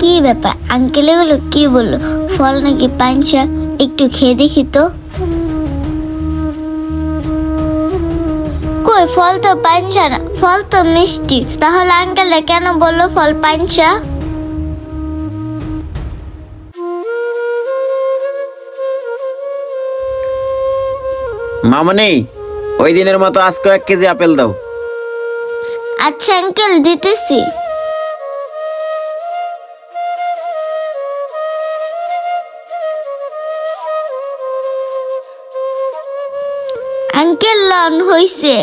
কি ব্যাপার আঙ্কেল, এগুলো কি বললো? ফল নাকি পাঞ্চা? একটু খেয়ে দেখি তো। কই, ফল তো পাঞ্চা না, ফল তো মিষ্টি। তাহলে আঙ্কেলটা কেন বললো ফল পাঞ্চা? মামনি, ওই দিনের মতো আজকে 1 কেজি আপেল দাও। আচ্ছা আঙ্কেল, দিতেছি। আঙ্কেল লন হইছে।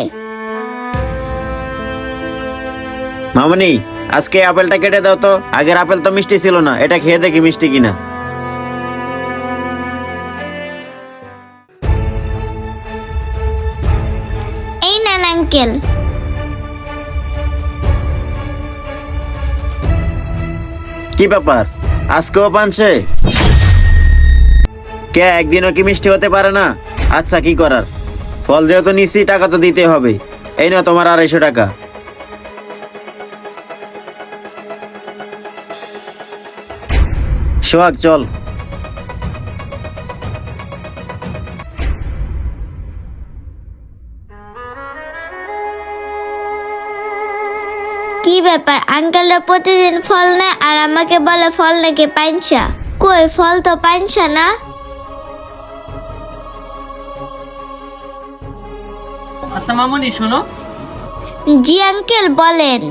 মামনি, আজকে আপেলটা কেটে দাও তো। আগের আপেল তো মিষ্টি ছিল না, এটা খেয়ে দেখি মিষ্টি কিনা। এই নেন আঙ্কেল। কি ব্যাপার, আজকেও পানছে? কে, একদিনও কি মিষ্টি হতে পারে না? আচ্ছা, কি করার, ফল যেহেতু নিচ্ছি টাকা তো দিতে হবে। এই না তোমার 250 টাকা। সোহাগ, চল। কি ব্যাপার, আঙ্কেলরা প্রতিদিন ফল নেয় আর আমাকে বলে ফল নাকি পাঞ্চা? কই, ফল তো পাঞ্চা না। আচ্ছা মামুনি শোনো, জি আঙ্কেল, বলেন।